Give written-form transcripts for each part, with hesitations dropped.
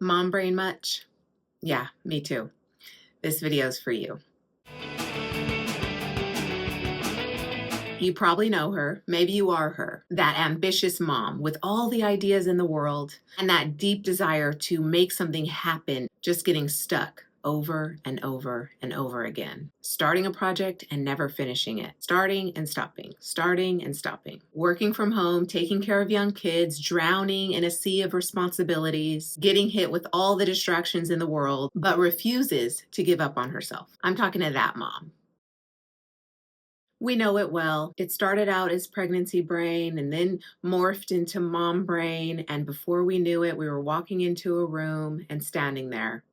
Mom brain much? Yeah, me too. This video is for you. You probably know her, maybe you are her, that ambitious mom with all the ideas in the world and that deep desire to make something happen, just getting stuck over and over and over again. Starting a project and never finishing it. Starting and stopping, starting and stopping. Working from home, taking care of young kids, drowning in a sea of responsibilities, getting hit with all the distractions in the world, but refuses to give up on herself. I'm talking to that mom. We know it well. It started out as pregnancy brain and then morphed into mom brain. And before we knew it, we were walking into a room and standing there,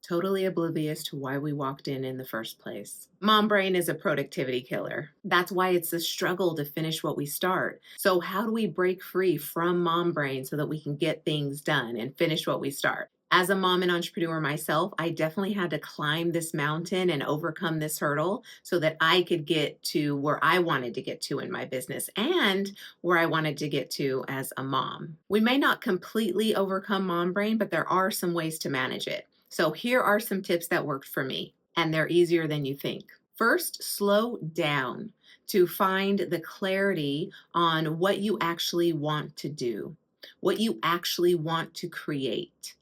totally oblivious to why we walked in the first place. Mom brain is a productivity killer. That's why it's a struggle to finish what we start. So how do we break free from mom brain so that we can get things done and finish what we start? As a mom and entrepreneur myself, I definitely had to climb this mountain and overcome this hurdle so that I could get to where I wanted to get to in my business and where I wanted to get to as a mom. We may not completely overcome mom brain, but there are some ways to manage it. So here are some tips that worked for me, and they're easier than you think. First, slow down to find the clarity on what you actually want to do, what you actually want to create,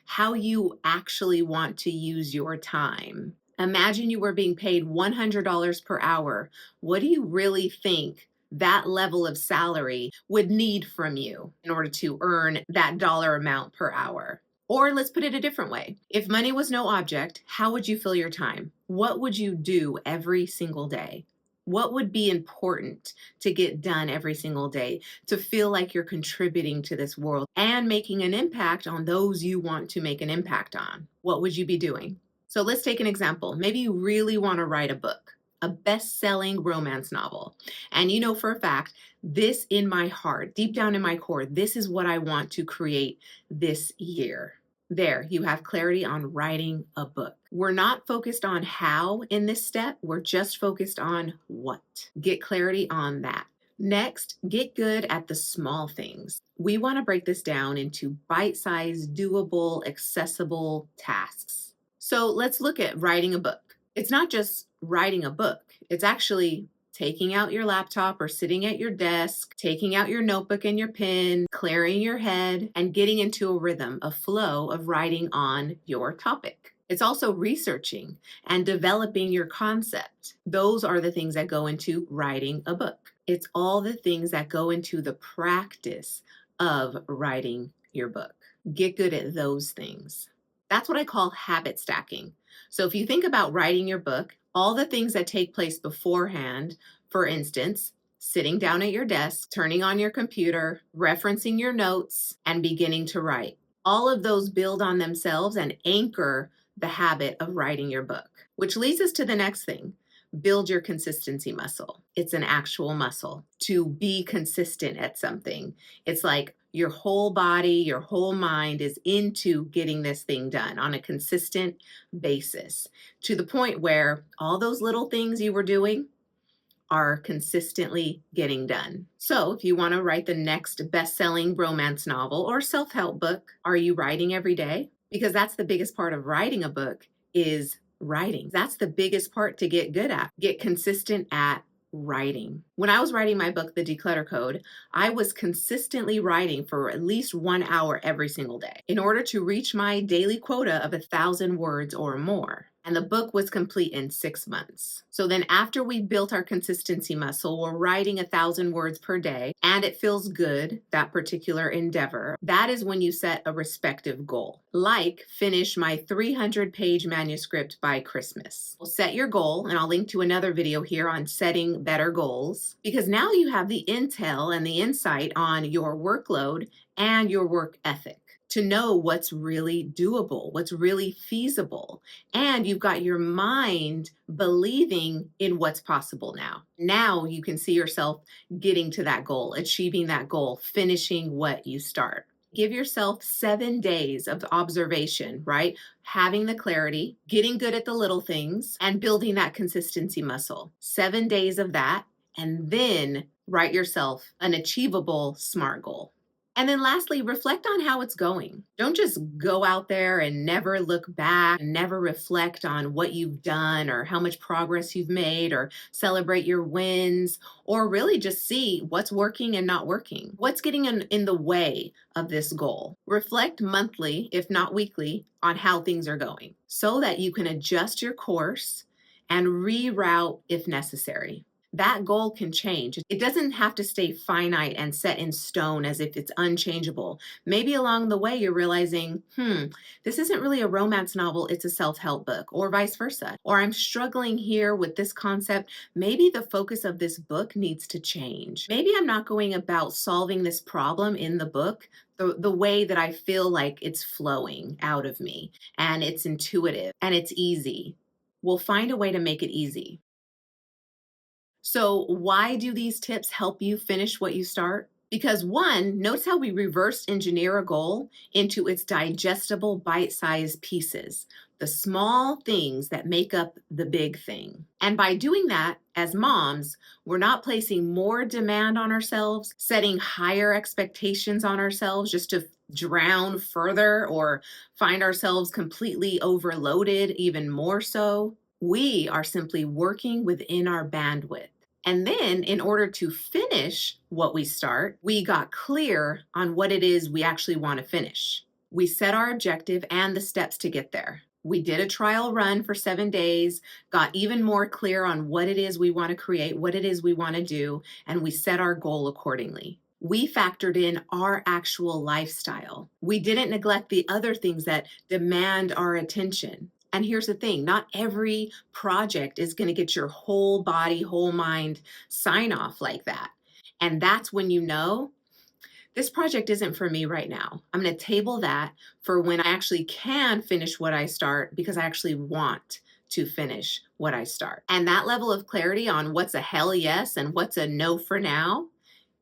how you actually want to use your time. Imagine you were being paid $100 per hour. What do you really think that level of salary would need from you in order to earn that dollar amount per hour? Or let's put it a different way. If money was no object, how would you fill your time? What would you do every single day? What would be important to get done every single day to feel like you're contributing to this world and making an impact on those you want to make an impact on? What would you be doing? So let's take an example. Maybe you really want to write a book, a best-selling romance novel. And you know for a fact, this in my heart, deep down in my core, this is what I want to create this year. There, you have clarity on writing a book. We're not focused on how in this step, we're just focused on what. Get clarity on that. Next, get good at the small things. We want to break this down into bite-sized, doable, accessible tasks. So let's look at writing a book. It's not just writing a book. It's actually taking out your laptop or sitting at your desk, taking out your notebook and your pen, clearing your head, and getting into a rhythm, a flow of writing on your topic. It's also researching and developing your concept. Those are the things that go into writing a book. It's all the things that go into the practice of writing your book. Get good at those things. That's what I call habit stacking. So if you think about writing your book, all the things that take place beforehand, for instance, sitting down at your desk, turning on your computer, referencing your notes, and beginning to write. All of those build on themselves and anchor the habit of writing your book, which leads us to the next thing. Build your consistency muscle. It's an actual muscle to be consistent at something. It's like your whole body, your whole mind is into getting this thing done on a consistent basis to the point where all those little things you were doing are consistently getting done. So if you want to write the next best-selling romance novel or self-help book, are you writing every day? Because that's the biggest part of writing a book is writing. That's the biggest part to get good at. Get consistent at writing. When I was writing my book, The Declutter Code, I was consistently writing for at least 1 hour every single day in order to reach my daily quota of 1,000 words or more. And the book was complete in 6 months. So then after we built our consistency muscle, we're writing 1,000 words per day, and it feels good, that particular endeavor. That is when you set a respective goal, like finish my 300-page manuscript by Christmas. Well, set your goal, and I'll link to another video here on setting better goals, because now you have the intel and the insight on your workload and your work ethic to know what's really doable, what's really feasible. And you've got your mind believing in what's possible now. Now you can see yourself getting to that goal, achieving that goal, finishing what you start. Give yourself 7 days of observation, right? Having the clarity, getting good at the little things, and building that consistency muscle. 7 days of that, and then write yourself an achievable SMART goal. And then lastly, reflect on how it's going. Don't just go out there and never look back, and never reflect on what you've done or how much progress you've made or celebrate your wins or really just see what's working and not working. What's getting in the way of this goal? Reflect monthly, if not weekly, on how things are going so that you can adjust your course and reroute if necessary. That goal can change. It doesn't have to stay finite and set in stone as if it's unchangeable. Maybe along the way you're realizing, this isn't really a romance novel, it's a self help book, or vice versa. Or I'm struggling here with this concept. Maybe the focus of this book needs to change. Maybe I'm not going about solving this problem in the book the way that I feel like it's flowing out of me and it's intuitive and it's easy. We'll find a way to make it easy. So, why do these tips help you finish what you start? Because one, notice how we reverse engineer a goal into its digestible, bite sized pieces, the small things that make up the big thing. And by doing that, as moms, we're not placing more demand on ourselves, setting higher expectations on ourselves just to drown further or find ourselves completely overloaded, even more so. We are simply working within our bandwidth. And then, in order to finish what we start, we got clear on what it is we actually want to finish. We set our objective and the steps to get there. We did a trial run for 7 days, got even more clear on what it is we want to create, what it is we want to do, and we set our goal accordingly. We factored in our actual lifestyle. We didn't neglect the other things that demand our attention. And here's the thing, not every project is going to get your whole body, whole mind sign off like that. And that's when you know this project isn't for me right now. I'm going to table that for when I actually can finish what I start because I actually want to finish what I start. And that level of clarity on what's a hell yes and what's a no for now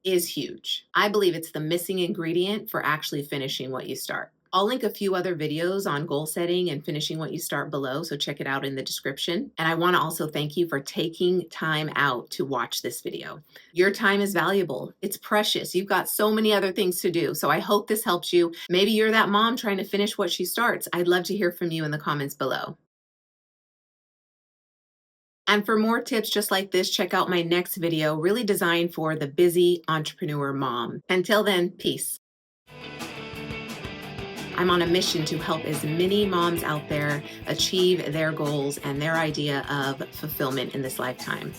is huge. I believe it's the missing ingredient for actually finishing what you start. I'll link a few other videos on goal setting and finishing what you start below, so check it out in the description. And I want to also thank you for taking time out to watch this video. Your time is valuable. It's precious. You've got so many other things to do. So I hope this helps you. Maybe you're that mom trying to finish what she starts. I'd love to hear from you in the comments below. And for more tips just like this, check out my next video, really designed for the busy entrepreneur mom. Until then, peace. I'm on a mission to help as many moms out there achieve their goals and their idea of fulfillment in this lifetime.